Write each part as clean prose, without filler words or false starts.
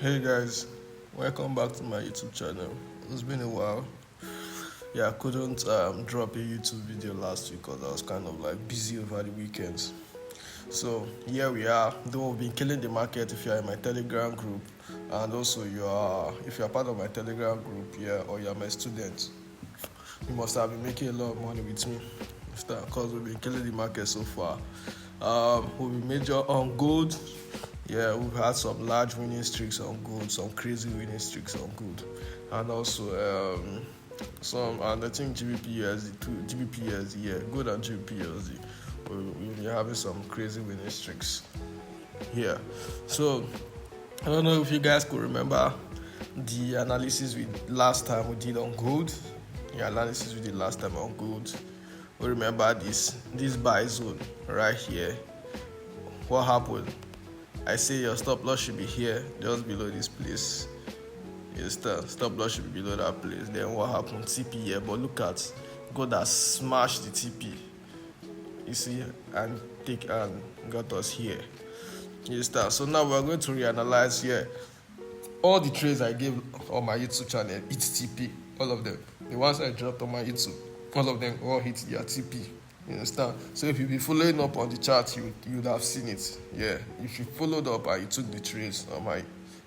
Hey guys, welcome back to my YouTube channel. It's been a while. Yeah, I couldn't drop a YouTube video last week because I was kind of like busy over the weekends. So here we are. Though we've been killing the market if you're in my Telegram group, and also if you're part of my Telegram group, yeah, or you're my student, you must have been making a lot of money with me. Because we've been killing the market so far. We'll be major on gold. Yeah, we've had some large winning streaks on gold, some crazy winning streaks on gold, and also some. And I think GBP too. GBP yeah, gold and GBP we'll be having some crazy winning streaks. Yeah, so I don't know if you guys could remember the analysis last time we did on gold. The analysis we did last time on gold. We remember this buy zone right here. What happened? I say your stop loss should be here, just below this place. Yes, stop loss should be below that place. Then what happened? TP here, but look at God that smashed the TP. You see, and got us here. Yes, so now we're going to reanalyze here. All the trades I gave on my YouTube channel, it's TP, all of them. The ones I dropped on my YouTube, all of them all hit their TP. You understand? So if you be following up on the chart, you would have seen it. Yeah, if you followed up and you took the trades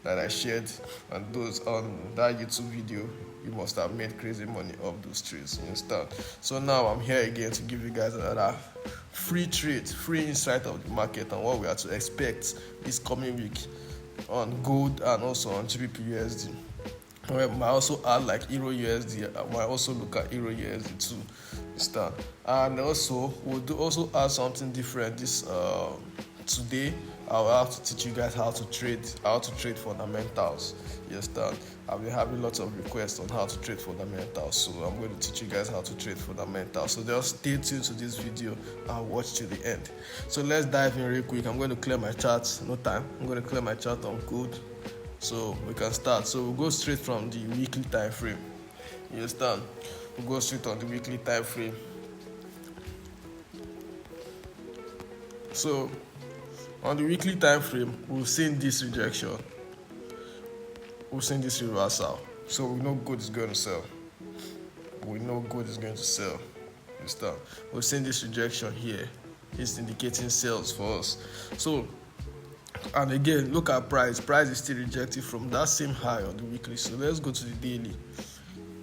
that I shared and those on that YouTube video, you must have made crazy money off those trades. You understand? So now I'm here again to give you guys another free trade, free insight of the market and what we are to expect this coming week on gold and also on GBP/USD. I might also add like Euro USD. I might also look at Euro USD too. Understand? And also we'll also add something different this today. I'll have to teach you guys how to trade fundamentals. You understand? I've been having lots of requests on how to trade fundamentals, so I'm going to teach you guys how to trade fundamentals. So just stay tuned to this video and watch till the end. So let's dive in real quick. I'm going to clear my charts. No time. I'm going to clear my chart on gold, so we can start. So we'll go straight from the weekly time frame. You understand? We'll go straight on the weekly time frame. So on the weekly time frame, we've seen this rejection. We've seen this reversal. So we know gold is going to sell. We know gold is going to sell. You understand? We've seen this rejection here. It's indicating sales for us. So, and again, look at price. Price is still rejected from that same high on the weekly. So let's go to the daily.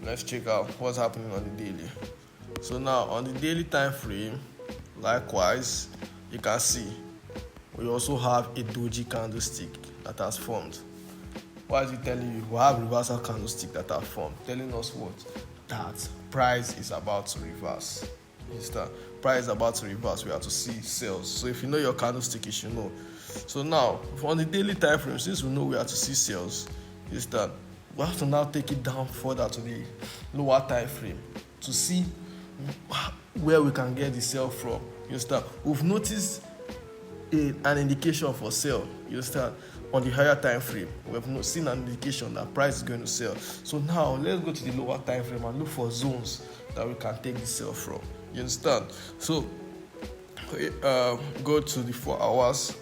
Let's check out what's happening on the daily. So now on the daily time frame, likewise, you can see we also have a doji candlestick that has formed. What is it telling you? We have reversal candlestick that have formed, telling us what? That price is about to reverse. Price is about to reverse. We have to see sales. So if you know your candlestick, you should know. So now on the daily time frame, since we know we have to see sales, we have to now take it down further to the lower time frame to see where we can get the sell from. You understand? We've noticed an indication for sell. You understand? On the higher time frame, we have not seen an indication that price is going to sell. So now let's go to the lower time frame and look for zones that we can take the sell from. You understand? So go to the 4 hours.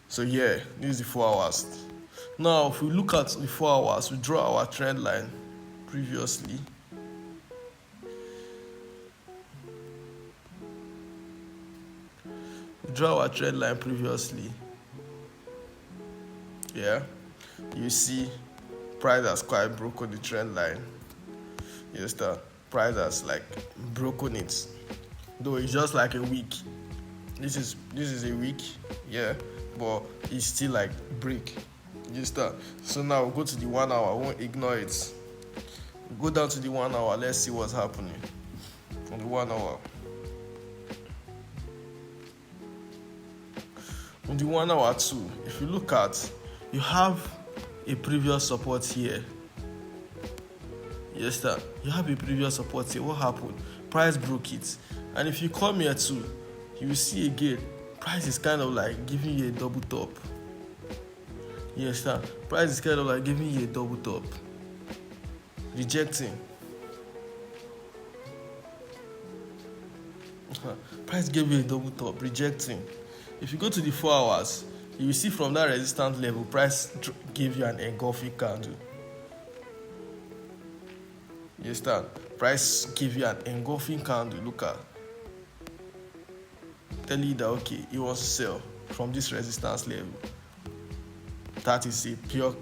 So yeah, this is the 4 hours. Now if we look at the 4 hours, we draw our trend line previously. Draw our trend line previously. Yeah, you see price has quite broken the trend line. You understand? Price has like broken it, though it's just like a week. This is a week, yeah, but it's still like break. You understand? So now we'll go to the 1 hour. I won't ignore it. We'll go down to the 1 hour. Let's see what's happening on the 1 hour. On the 1 hour too, if you look at, you have a previous support here. Yes, sir. You have a previous support here. What happened? Price broke it. And if you come here too, you will see again, price is kind of like giving you a double top. Yes, sir. Price is kind of like giving you a double top. Rejecting. Price gave you a double top, rejecting. If you go to the 4 hours, you will see from that resistance level, price gave you an engulfing candle. You understand? Price give you an engulfing candle. Look at, tell you that okay, it wants to sell from this resistance level. That is a pure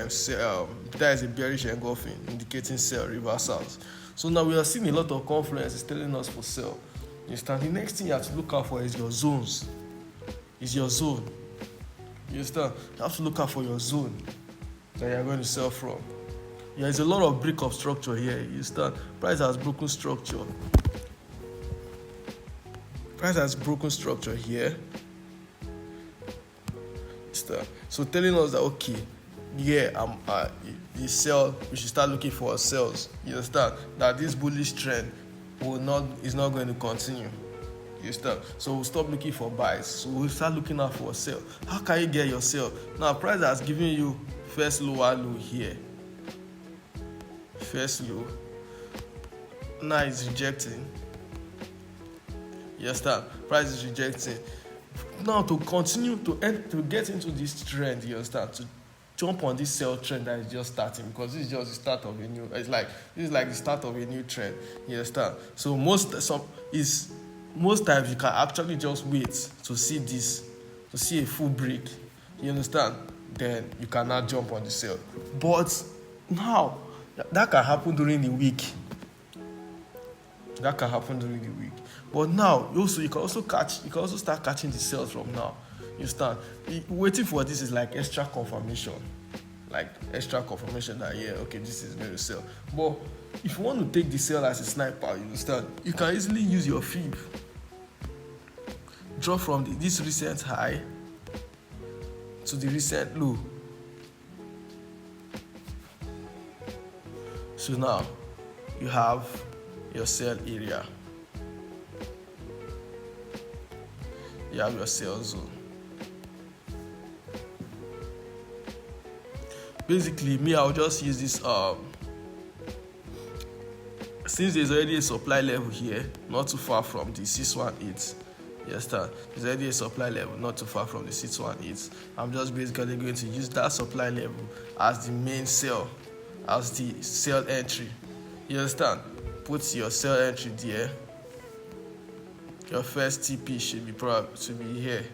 sell. That is a bearish engulfing, indicating sell reversals. So now we are seeing a lot of confluences telling us for sell. You understand? The next thing you have to look out for is your zones. Is your zone. You understand? You have to look out for your zone that you are going to sell from. There is a lot of break-up structure here. You understand? Price has broken structure. Price has broken structure here. So telling us that okay, yeah, the sell, we should start looking for sales. You understand? That this bullish trend is not going to continue. You understand? So we'll stop looking for buys. So we'll start looking out for a sell. How can you get your sell? Now price has given you first lower low here. First low. Now it's rejecting. You understand? Price is rejecting. Now to continue to get into this trend, you understand, to jump on this sell trend that is just starting, because this is just the start of a new. This is like the start of a new trend. You understand? So most times you can actually just wait to see a full break. You understand? Then you cannot jump on the sell. But now that can happen during the week. That can happen during the week. But now, you can also start catching the sales from now. You start waiting for this is like extra confirmation. Like extra confirmation that okay, this is going to sell. But if you want to take the sell as a sniper, you understand, you can easily use your fib. Drop from this recent high to the recent low. So now you have your sell area. You have your sell zone. Basically, I'll just use this since there's already a supply level here, not too far from the 618. Yes, there's already a supply level not too far from the 618. I'm just basically going to use that supply level as the main sell, as the sell entry. You understand? Put your sell entry there. Your first TP should be here.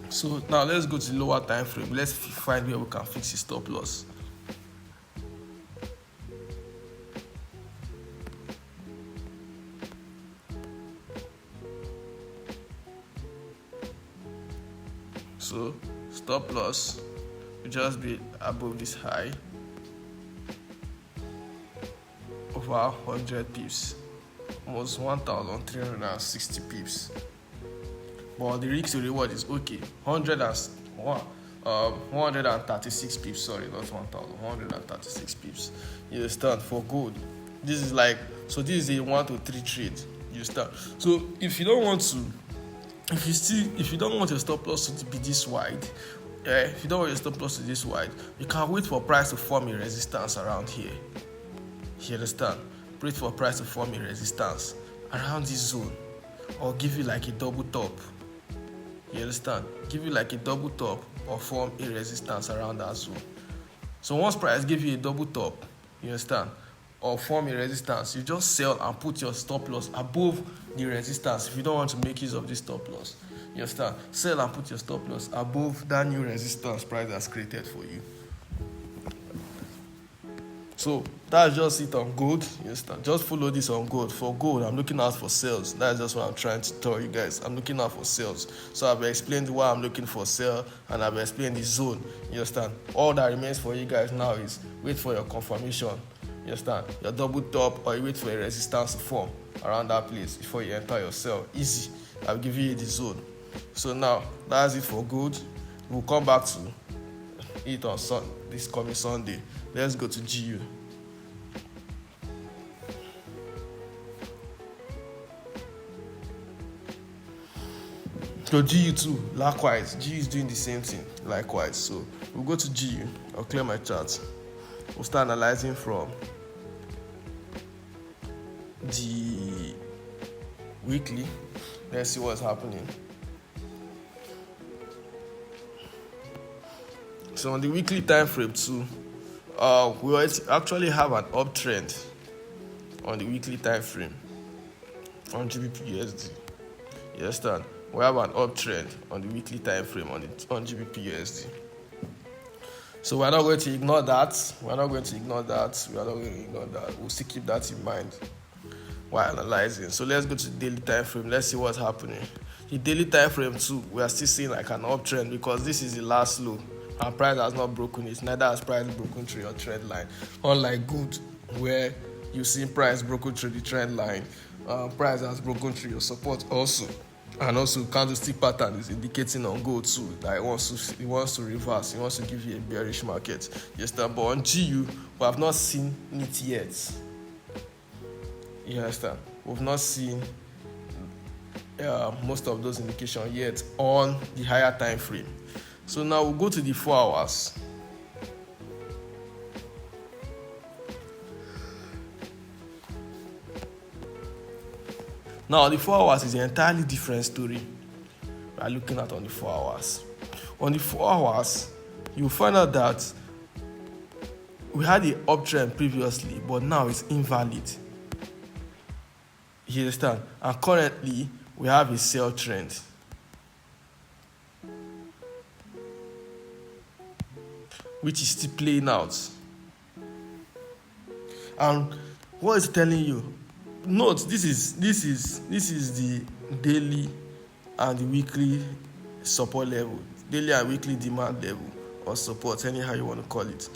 So now let's go to the lower time frame. Let's find where we can fix the stop loss. So stop loss will just be above this high, over 100 pips, almost 1,360 pips. But the risk to reward is okay. 136 pips, sorry, not 1,000, 136 pips. You understand? For gold. This is a 1 to 3 trade. You understand? So if you don't want your stop loss to be this wide, if you don't want your stop loss to be this wide, you can wait for price to form a resistance around here. You understand? Wait for price to form a resistance around this zone, or give you like a double top. You understand? Give you like a double top or form a resistance around that zone. So once price give you a double top, you understand, or form a resistance, you just sell and put your stop loss above the resistance. If you don't want to make use of this stop loss, you understand? Sell and put your stop loss above that new resistance price has created for you. So that's just it on gold. You understand? Just follow this on gold. For gold, I'm looking out for sales. That's just what I'm trying to tell you guys. I'm looking out for sales. So I've explained why I'm looking for sale, and I've explained the zone. You understand? All that remains for you guys now is wait for your confirmation. You understand? Your double top, or you wait for a resistance to form around that place before you enter your sell. Easy. I've given you the zone. So now that's it for gold. We'll come back to it on this coming Sunday. Let's go to GU. So GU too, likewise. GU is doing the same thing, likewise. So we'll go to GU. I'll clear my chart. We'll start analyzing from the weekly. Let's see what's happening. So on the weekly time frame too, we actually have an uptrend on the weekly time frame on GBP USD. You understand? We have an uptrend on the weekly time frame on GBP USD. So we're not going to ignore that. We'll still keep that in mind while analyzing. So let's go to the daily time frame. Let's see what's happening. The daily time frame too, we are still seeing like an uptrend because this is the last low. And price has not broken it. Neither has price broken through your trend line. Unlike gold, where you see price broken through the trend line, price has broken through your support also. And also candlestick pattern is indicating on gold too that it wants to reverse, it wants to give you a bearish market. Yes, but on GU we have not seen it yet. You understand? We've not seen most of those indications yet on the higher time frame. So now we'll go to the 4 hours. Now, the 4 hours is an entirely different story we are looking at on the 4 hours. On the 4 hours, you'll find out that we had the uptrend previously, but now it's invalid. You understand? And currently, we have a sell trend. Which is still playing out. And what is telling you? Note, this is the daily and the weekly support level, daily and weekly demand level or support, anyhow you want to call it.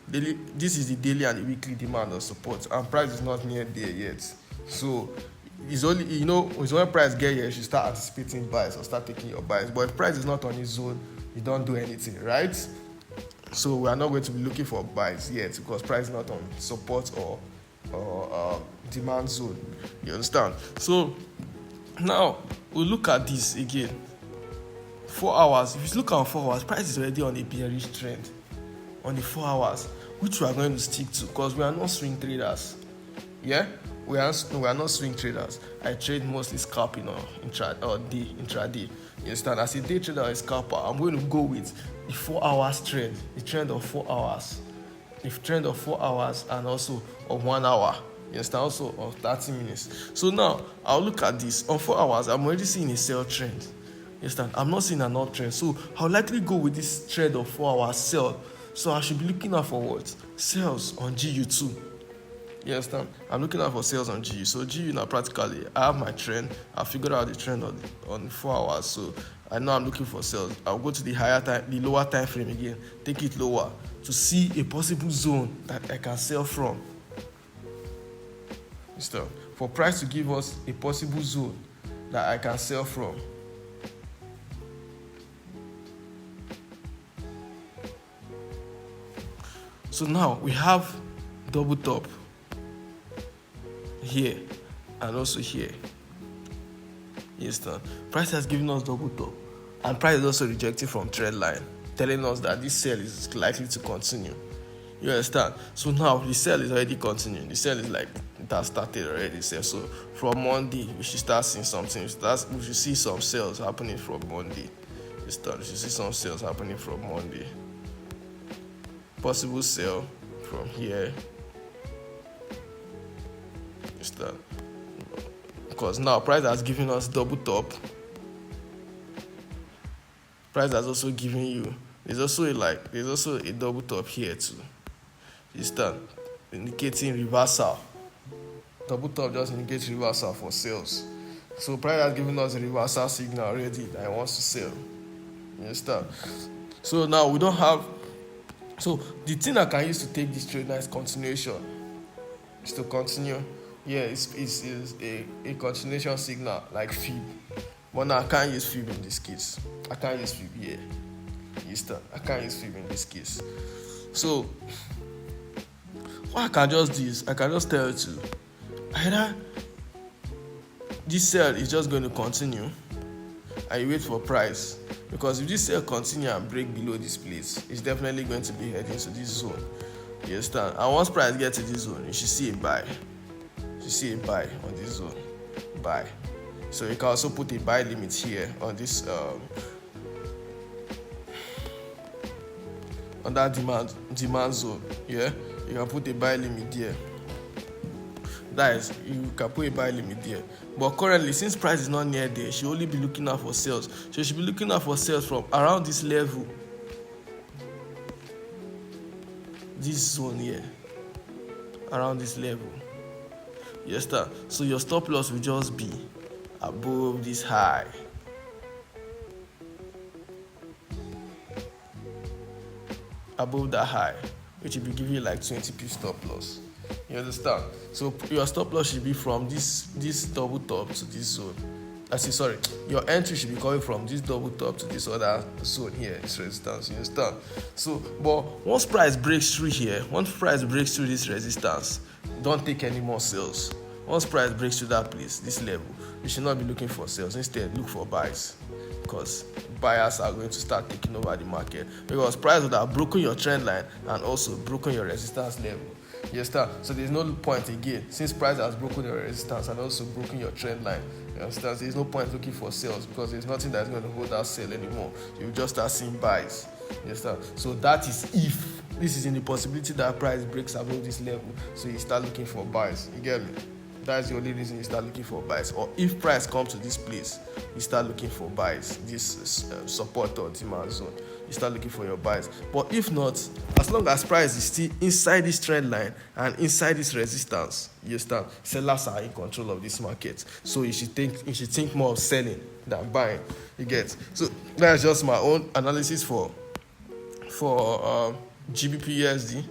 This is the daily and the weekly demand or support, and price is not near there yet. So it's only it's when price get here you should start anticipating buys or start taking your buys. But if price is not on its zone, you don't do anything, right? So we are not going to be looking for buys yet because price is not on support or demand zone. You understand? So now we'll look at this again. 4 hours. If you look at 4 hours, price is already on a bearish trend on the 4 hours, which we are going to stick to because we are not swing traders. Yeah, we are not swing traders. I trade mostly scalping or intraday. You understand? As a day trader or a scalper, I'm going to go with the 4 hours trend, the trend of 4 hours, the trend of 4 hours, and also of 1 hour. You understand? Also of 30 minutes. So now I'll look at this on 4 hours. I'm already seeing a sell trend. You understand? I'm not seeing an uptrend. So I'll likely go with this trend of 4 hours sell. So I should be looking out for what? Sales on GU2. You understand? I'm looking out for sales on GU. So GU now practically, I have my trend. I figured out the trend on 4 hours. So I know I'm looking for sales. I'll go to the lower time frame again, take it lower to see a possible zone that I can sell from. Understand? For price to give us a possible zone that I can sell from. So now we have double top here and also here. Yes, price has given us double top, and price is also rejecting from trend line, telling us that this sell is likely to continue. You understand? So now the sell is already continuing. The sell is like it has started already. So from Monday we should start seeing something. We should see some sales happening from Monday. We should see some sales happening from Monday. Possible sell from here. Understand? Because now price has given us double top. Price has also given you. There's also a double top here too. Understand? Indicating reversal. Double top just indicates reversal for sales. So price has given us a reversal signal already that it wants to sell. You understand? So now we don't have. So the thing I can use to take this trade now is continuation. Is to continue. Yeah, it's a continuation signal like fib. But now I can't use fib in this case. I can't use fib here. You understand? I can't use fib in this case. So what I can just do is I can just tell you to either this sell is just going to continue and you wait for price. Because if this sell continue and break below this place, it's definitely going to be heading to this zone. You understand? And once price gets to this zone, you should see a buy. You You see a buy on this zone, buy. So you can also put a buy limit here on this on that demand zone. Yeah, you can put a buy limit there. That is, you can put a buy limit there. But currently, since price is not near there, she only be looking out for sales. So she should be looking out for sales from around this level, this zone here, around this level. Yes, sir. So your stop loss will just be above this high. Above that high, which will be giving you like 20 p stop loss. You understand? So your stop loss should be from this double top to this zone. Your entry should be coming from this double top to this other zone here, this resistance. You understand? So, but once price breaks through here, once price breaks through this resistance, don't take any more sales. Once price breaks through that place, this level, you should not be looking for sales. Instead, look for buys, because buyers are going to start taking over the market, because price would have broken your trend line and also broken your resistance level. Yes, sir. So there's no point again, since price has broken your resistance and also broken your trend line. You understand? There's no point looking for sales, because there's nothing that's going to hold that sale anymore. You just start seeing buys. Yes, sir. So that is if this is in the possibility that price breaks above this level, so you start looking for buys. You get me? That's the only reason you start looking for buys. Or if price comes to this place, you start looking for buys, this support or demand zone. You start looking for your buys. But if not, as long as price is still inside this trend line and inside this resistance, you understand, sellers are in control of this market. So you should think more of selling than buying. You get? So that's just my own analysis for GBP/USD.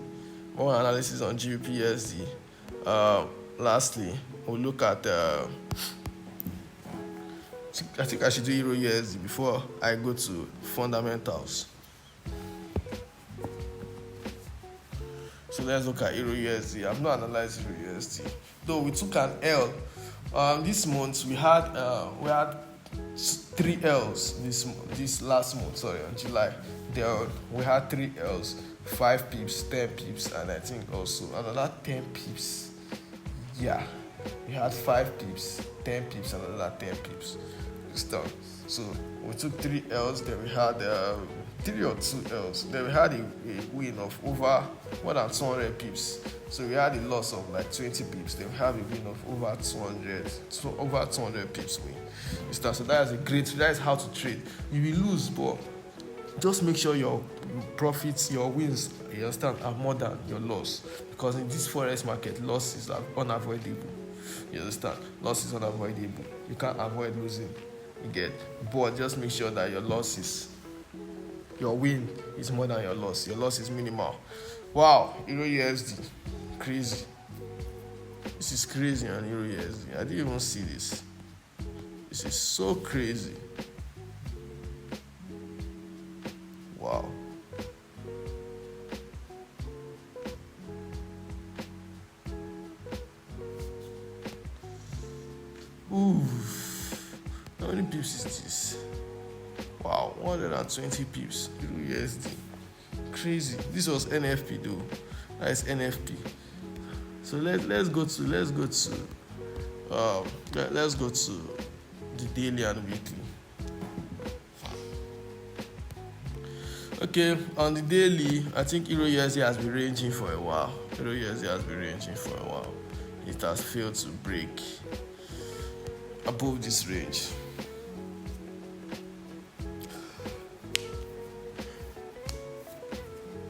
More analysis on GBP/USD. Lastly, we'll look at I think I should do Euro/USD before I go to fundamentals. So let's look at Euro/USD. I've not analyzed Euro/USD, though we took an L. This month we had 3 L's. This last month, on July, we had 3 L's, 5 pips, 10 pips, and I think also another 10 pips. Yeah, we had 5 pips, 10 pips, and another 10 pips. So we took 3 L's, then we had 3 or 2 L's. Then we had a win of over more than 200 pips. So we had a loss of like 20 pips. Then we have a win of over 200 pips win. So that is how to trade. You will lose, but just make sure your profits, your wins, you understand, are more than your loss. Because in this forex market, loss is unavoidable. You understand? Loss is unavoidable. You can't avoid losing. You get? But just make sure that your win is more than your loss. Your loss is minimal. Wow, Euro/USD, crazy. This is crazy on Euro/USD. I didn't even see this. This is so crazy. Wow. Ooh. How many pips is this? Wow, 120 pips. Euro/USD. Crazy. This was NFP though. That is NFP. So let's go to the daily and weekly. Okay, on the daily, I think Euro/USD has been ranging for a while. It has failed to break above this range.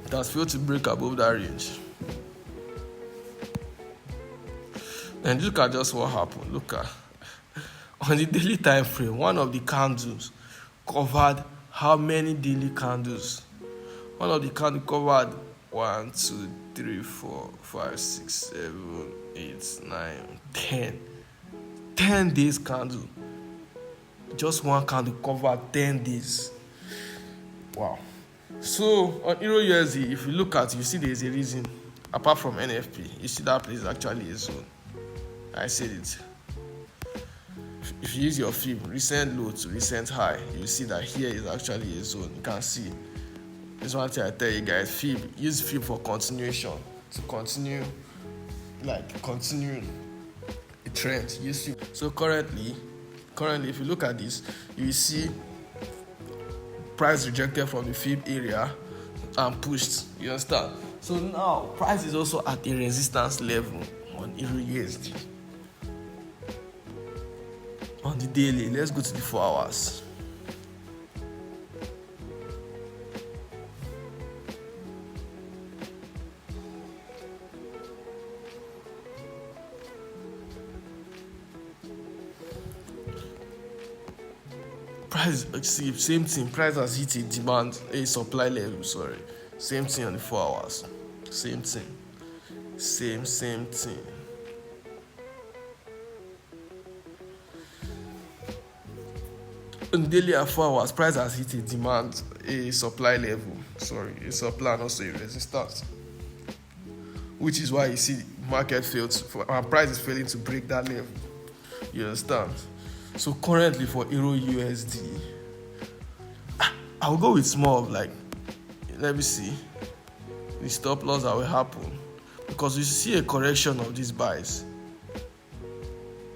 It has failed to break above that range. And look at just what happened. Look at on the daily time frame, one of the candles covered how many daily candles? One of the candles covered 1, 2, 3, 4, 5, 6, 7, 8, 9, 10. 10 days candle. Just one candle covered 10 days. Wow. So on Euro/USD, if you look at it, you see there is a reason. Apart from NFP, you see that place is actually a zone. I said it. If you use your fib, recent low to recent high, you see that here is actually a zone. You can see. This one thing I tell you guys, use fib for continuation. To continue, like continuing. trend. You see, so currently, if you look at this, you see price rejected from the fib area and pushed. You understand? So now price is also at a resistance level on Euro USD. On the daily, let's go to the 4 hours. Price, see, same thing. Price has hit a supply level. Sorry, same thing on the 4 hours. Same thing. Same thing. On daily and 4 hours, price has hit a supply level. Sorry, a supply and also a resistance. Which is why you see market and price is failing to break that level. You understand? So currently for Euro USD, I'll go with more of like, let me see, the stop loss that will happen, because you see a correction of these buys,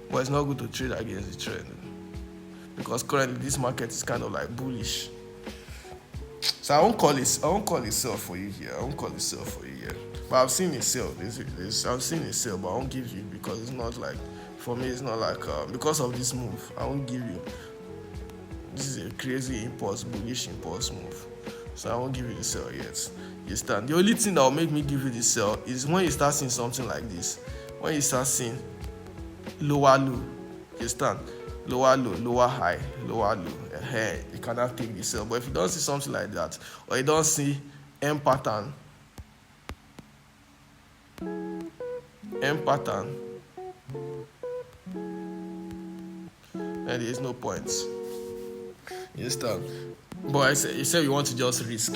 but it's not good to trade against the trend, because currently this market is kind of like bullish. So I won't call it sell for you here. But I've seen a sell. I've seen a sell, but I won't give you, because it's not like, for me, it's not like, because of this move, I won't give you. This is a crazy bullish impulse move. So I won't give you the sell yet. You stand. The only thing that will make me give you the sell is when you start seeing something like this. When you start seeing lower low, you stand. Lower low, lower high, lower low. You cannot take the sell. But if you don't see something like that, or you don't see M pattern, then there is no point. You understand? But you said you want to just risk,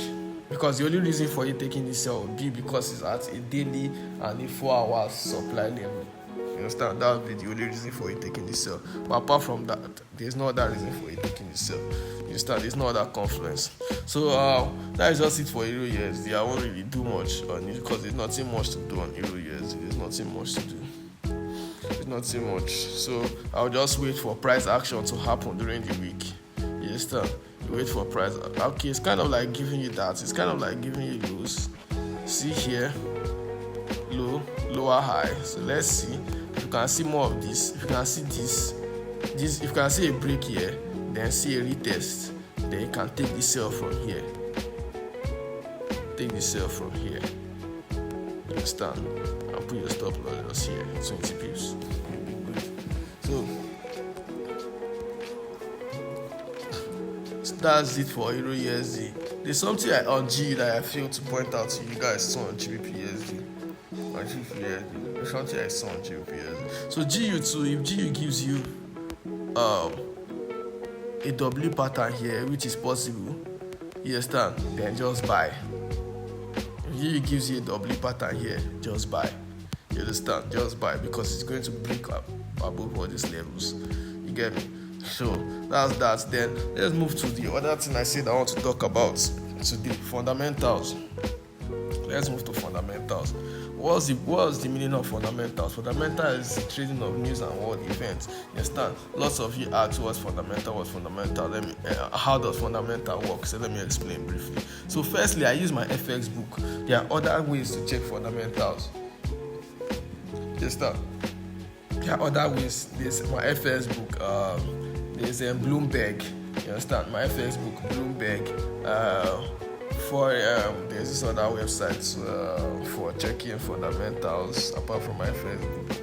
because the only reason for you taking this sell would be because it's at a daily and a 4 hours supply level. You understand? That would be the only reason for you taking this sell. But apart from that, there's no other reason for you taking this sell. You understand? There's no other confluence. So that is just it for Euro USD. I won't really do much on it, because there's nothing much to do on Euro USD. There's nothing much to do. Nothing much. So I'll just wait for price action to happen during the week. You understand? You wait for price. Okay, it's kind of like giving you that. It's kind of like giving you lows. See here, low, lower high. So let's see if you can see more of this. If you can see this, if you can see a break here, then see a retest, then you can take the sell from here. Take the sell from here. You understand? And put your stop loss here, 20 pips. So that's it for Euro USD. There's something on G that I feel to point out to you guys on GBP USD. There's something I saw on GBP USD. So GU too, if GU gives you a W pattern here, which is possible, you understand, then just buy. If GU gives you a W pattern here, just buy. You understand? Just buy, because it's going to break up above all these levels. You get me? So that's that. Then let's move to the other thing I said I want to talk about today: fundamentals. Let's move to fundamentals. What's the meaning of fundamentals? Fundamental is the trading of news and world events. You understand? Lots of you ask what's fundamental. How does fundamental work? So let me explain briefly. So firstly, I use my FX book. There are other ways to check fundamentals. Just that. There are other ways. There's my FX book. There's Bloomberg. You understand? My FX book, Bloomberg. There's this other website for checking fundamentals apart from my FX book.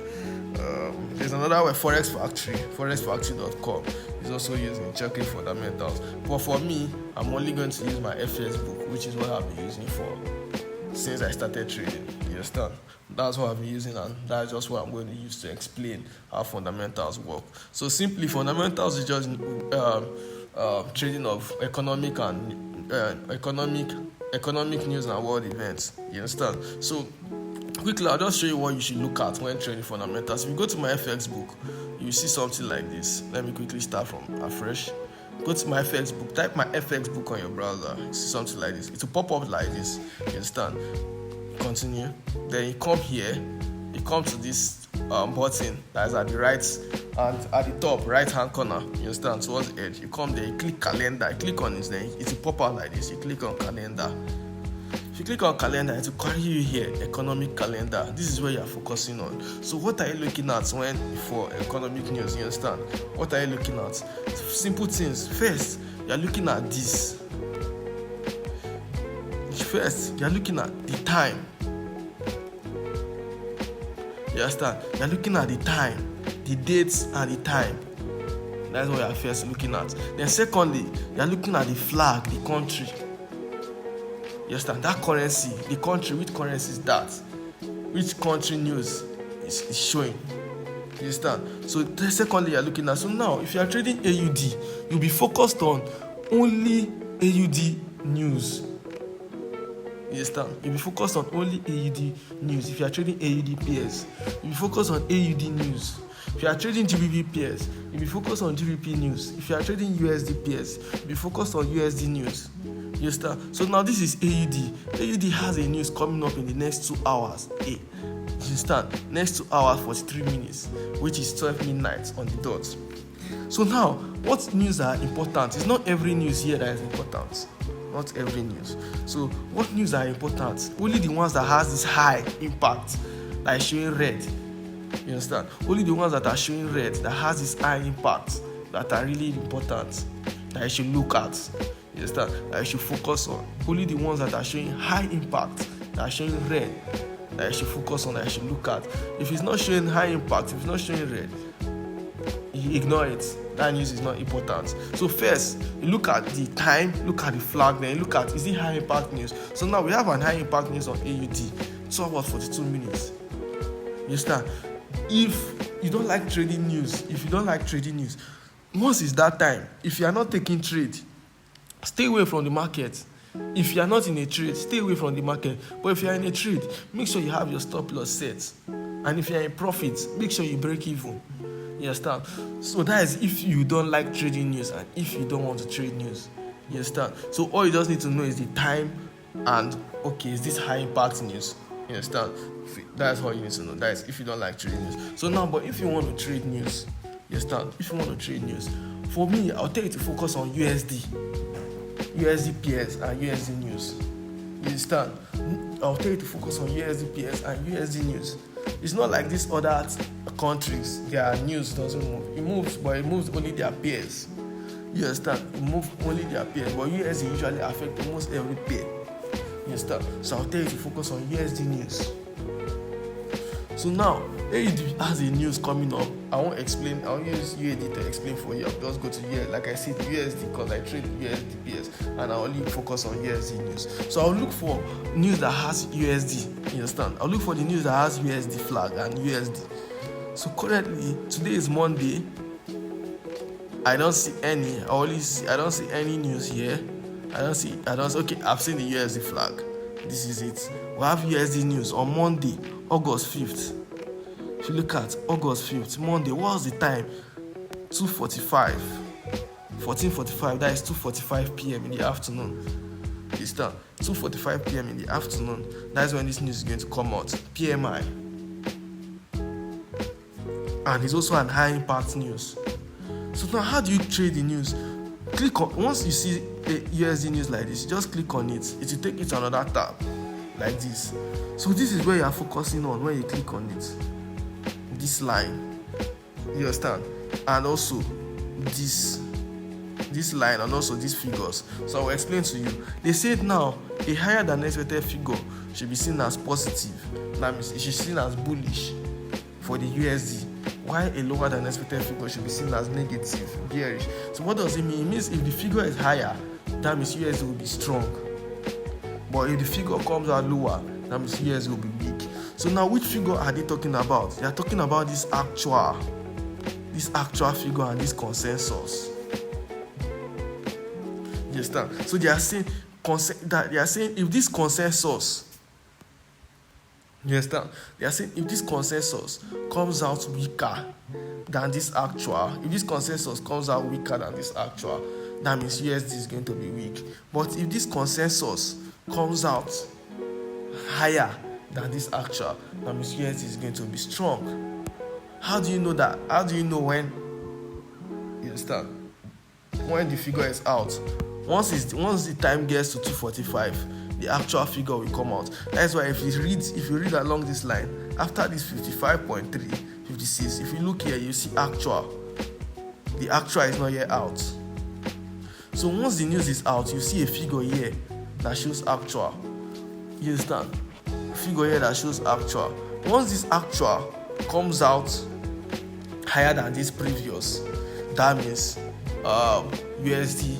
There's another web, Forex Factory. Forexfactory.com is also used in checking fundamentals. But for me, I'm only going to use my FX book, which is what I've been using for since I started trading. You understand? That's what I've been using, and that's just what I'm going to use to explain how fundamentals work. So simply, fundamentals is just trading of economic news and world events. You understand? So quickly, I'll just show you what you should look at when trading fundamentals. If you go to my FX book, you see something like this. Let me quickly start from afresh. Go to my FX book, type my FX book on your browser. You see something like this. It will pop up like this. You understand? Continue. Then you come here. You come to this button that is at the right and at the top right hand corner. You understand? Towards the edge. You come there, you click calendar, you click on it, then it will pop out like this. You click on calendar. If you click on calendar, it will carry you here, economic calendar. This is where you are focusing on. So what are you looking at when for economic news? You understand? What are you looking at? Simple things. First, you are looking at this. First, you are looking at the time. You understand? You are looking at the time, the dates and the time. That's what you are first looking at. Then secondly, you are looking at the flag, the country. You understand? That currency, the country, which currency is that? Which country news is showing? You understand? So secondly, you are looking at. So now, if you are trading AUD, you'll be focused on only AUD news. You understand? You'll be focused on only AUD news. If you are trading AUD pairs, you'll be focused on AUD news. If you are trading GBP pairs, you'll be focused on GBP news. If you are trading USD pairs, you'll be focused on USD news. You understand? So now this is AUD. AUD has a news coming up in the next 2 hours. You understand? Next 2 hours, 43 minutes, which is 12 midnight on the dot. So now, what news are important? It's not every news here that is important. Not every news. So what news are important? Only the ones that has this high impact, that is showing red. You understand? Only the ones that are showing red, that has this high impact, that are really important, that you should look at. You understand? That you should focus on. Only the ones that are showing high impact, that are showing red, that you should focus on, that you should look at. If it's not showing high impact, if it's not showing red, you ignore it. That news is not important. So first, you look at the time, look at the flag, then you look at, is it high impact news? So now we have an high impact news on AUD. So about 42 minutes. You understand? If you don't like trading news, once it's that time, if you are not taking trade, stay away from the market. If you are not in a trade, stay away from the market. But if you are in a trade, make sure you have your stop loss set. And if you are in profit, make sure you break even. You understand? So that is if you don't like trading news and if you don't want to trade news. You understand? So all you just need to know is the time and okay, is this high impact news? You understand? That's all you need to know. That is if you don't like trading news. So now, but if you want to trade news, you understand? If you want to trade news, for me, I'll tell you to focus on USD pairs and USD news. You understand? I'll tell you to focus on USD pairs and USD news. It's not like these other countries, their news doesn't move. It moves, but it moves only their pairs. You understand? It moves only their pairs, but USD usually affects almost every pair. You understand? So I'll tell you to focus on USD news. So now, AUD has a news coming up. I'll use UAD to explain for you. I'll just go to USD. Like I said, USD because I trade USD pairs and I only focus on USD news. So I'll look for news that has USD. You understand? I'll look for the news that has USD flag and USD. So currently, today is Monday. I don't see any. I don't see any news here. Okay, I've seen the USD flag. This is it. We have USD news on Monday, August 5th. If you look at August 5th, Monday, what's the time? 2:45. 14:45, that is 2:45 p.m. in the afternoon. This time, 2:45 p.m. in the afternoon. That's when this news is going to come out. PMI. And it's also an high impact news. So now, how do you trade the news? Once you see a USD news like this, just click on it. It will take you to another tab, like this. So this is where you are focusing on when you click on it. This line, you understand? And also this line and also these figures. So I will explain to you. They said now a higher than expected figure should be seen as positive. That means it should be seen as bullish for the USD. While a lower than expected figure should be seen as negative, bearish. So what does it mean? It means if the figure is higher, that means USD will be strong. But if the figure comes out lower, that means USD will be weak. So now which figure are they talking about? They are talking about this actual figure and this consensus. You understand? So they are saying if this consensus, you understand? They are saying if this consensus comes out weaker than this actual, that means USD is going to be weak. But if this consensus comes out higher than this actual, that means USD is going to be strong. How do you know that? How do you know when? You understand? When the figure is out. Once the time gets to 2:45, the actual figure will come out. That's why if you read along this line, after this 55.3, 56, if you look here, you see actual. The actual is not yet out. So once the news is out, you see a figure here that shows actual. You understand? Figure here that shows actual. Once this actual comes out higher than this previous, that means USD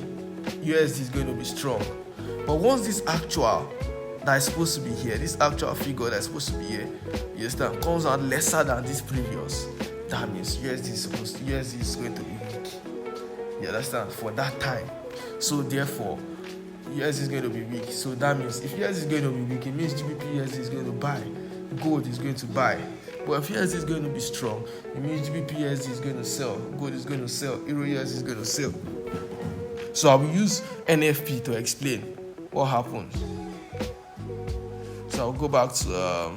is going to be strong. But once this actual that is supposed to be here, this actual figure that is supposed to be here, you understand, comes out lesser than this previous, that means USD is going to be weak. You understand? For that time. So therefore, USD is going to be weak. So that means if USD is going to be weak, it means GBP USD is going to buy. Gold is going to buy. But if USD is going to be strong, it means GBP USD is going to sell. Gold is going to sell. Euro USD is going to sell. So I will use NFP to explain what happened. So I'll go back to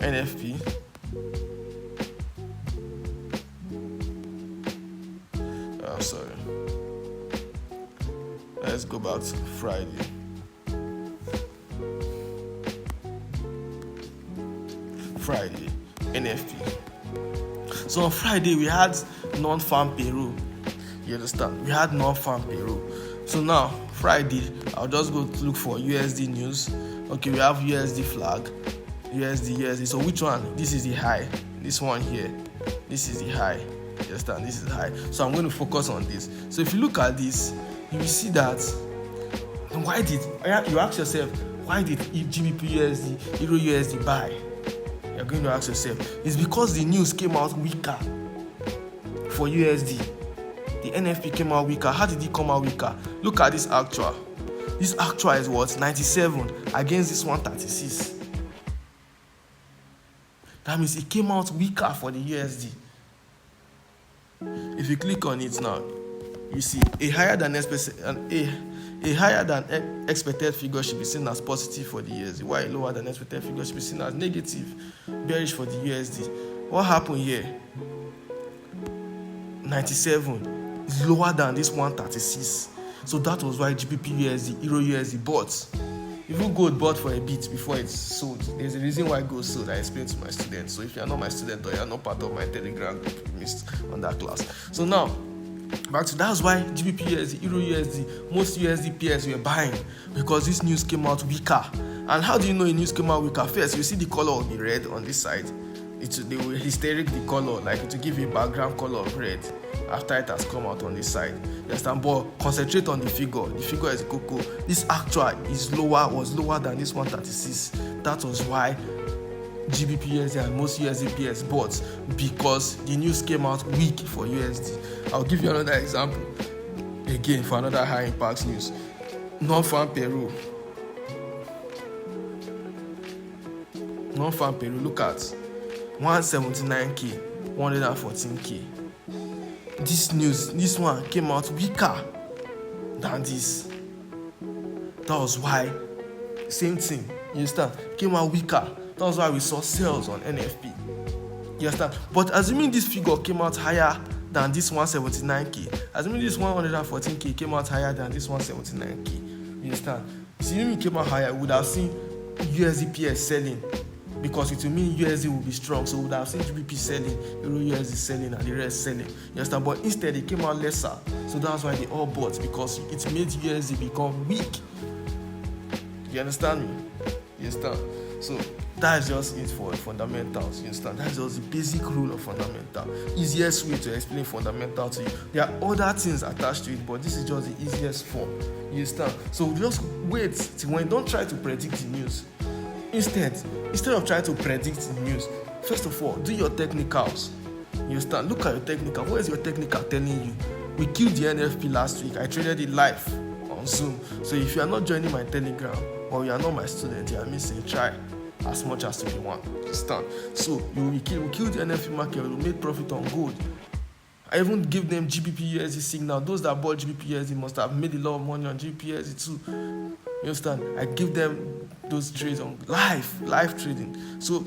NFP. Sorry. Let's go back to Friday. NFP. So on Friday we had non-farm payroll. You understand? We had non-farm payroll. So now Friday, I'll just go to look for USD news. Okay, we have USD flag, USD. So which one? This is the high. This one here. This is the high. You understand? This is high. So I'm going to focus on this. So if you look at this, you will see that you ask yourself, why did GBP USD, Euro USD buy? You're going to ask yourself, it's because the news came out weaker for USD. The NFP came out weaker. How did it come out weaker? Look at this actual. This actual is what? 97 against this 136. That means it came out weaker for the USD. If you click on it now, you see a higher than expected figure should be seen as positive for the USD, while a lower than expected figure should be seen as negative, bearish for the USD. What happened here? 97 is lower than this 136. So that was why GBP USD, Euro USD bought. Even gold bought for a bit before it's sold. There's a reason why gold sold. I explained to my students. So if you're not my student or you're not part of my Telegram group, you missed on that class. So now, back to that's why GBP USD, Euro USD, most USD pairs were buying, because this news came out weaker. And how do you know a news came out weaker? First, you see the color will be red on this side. They will hysteric the color, like it will give you a background color of red after it has come out on this side. You understand? But concentrate on the figure. The figure is cocoa. This actual was lower than this 136. That was why GBP USD and most USD pairs bought, because the news came out weak for USD. I'll give you another example again for another high impact news. Non-farm payroll. Look at 179k, 114k. This one came out weaker than this. That was why, same thing, you understand, came out weaker. That was why we saw sales on NFP. You understand? But assuming this figure came out higher than this 179k, assuming this 114k came out higher than this 179k, you understand? Assuming it came out higher, we would have seen USD pairs selling, because it will mean USD will be strong. So we would have seen GBP selling, Euro USD selling, and the rest selling. You understand? But instead, it came out lesser. So that's why they all bought, because it made USD become weak. You understand me? You understand? So that's just it for fundamentals. You understand? That's just the basic rule of fundamental. Easiest way to explain fundamental to you. There are other things attached to it, but this is just the easiest form. You understand? So just wait till when, don't try to predict the news. Instead of trying to predict the news, first of all, do your technicals. You understand? Look at your technical. What is your technical telling you? We killed the NFP last week. I traded it live on Zoom. So if you are not joining my Telegram, or you are not my student, you are missing. Try as much as you want. Understand? So we kill the NFP market. We will make profit on gold. I even give them GBP USD signal. Those that bought GBP USD must have made a lot of money on GBP USD too. You understand? I give them those trades on live trading. So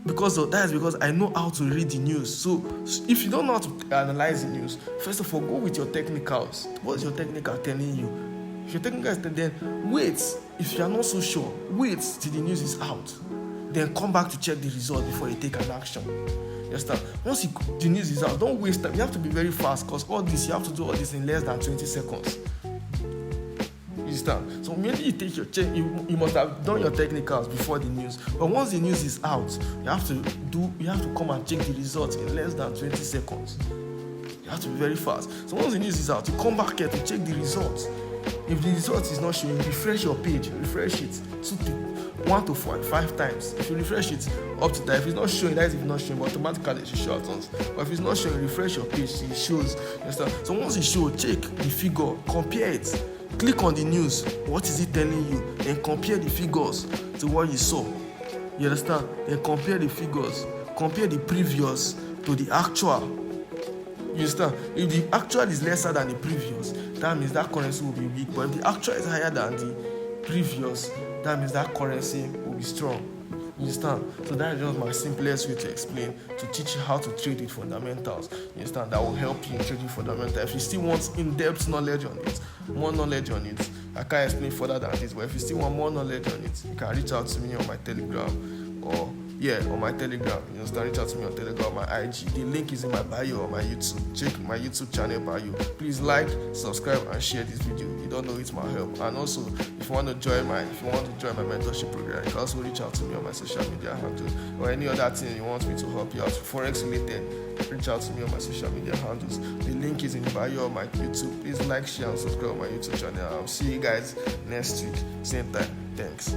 that is because I know how to read the news. So if you don't know how to analyze the news, first of all, go with your technicals. What is your technical telling you? If your technical is then wait. If you are not so sure, wait till the news is out. Then come back to check the result before you take an action. You understand? Once the news is out, don't waste time. You have to be very fast because you have to do all this in less than 20 seconds. You understand? So maybe you take your check, you must have done your technicals before the news. But once the news is out, you have to come and check the results in less than 20 seconds. You have to be very fast. So once the news is out, you come back here to check the results. If the result is not showing, refresh your page, refresh it 1 to 5 times. If you refresh it up to that, if it's not showing, that is if it's not showing, but automatically it should show at once. But if it's not showing, refresh your page, it shows. You understand? So once it shows, check the figure, compare it. Click on the news. What is it telling you? Then compare the figures to what you saw. You understand? Then compare the figures. Compare the previous to the actual. You understand? If the actual is lesser than the previous, that means that currency will be weak. But if the actual is higher than the previous, that means that currency will be strong. You understand? So that is just my simplest way to explain, to teach you how to trade with fundamentals. You understand? That will help you in trading fundamentals. If you still want in-depth knowledge on it, more knowledge on it, I can't explain further than this. But if you still want more knowledge on it, you can reach out to me on my Telegram or on my Telegram. You understand? Reach out to me on Telegram, my IG. The link is in my bio on my YouTube. Check my YouTube channel bio. Please like, subscribe, and share this video. You don't know it might help. And also, if you want to join my mentorship program, you can also reach out to me on my social media handles or any other thing you want me to help you out forex related. Reach out to me on my social media handles. The link is in the bio on my YouTube. Please like, share, and subscribe on my YouTube channel. I'll see you guys next week, same time. Thanks.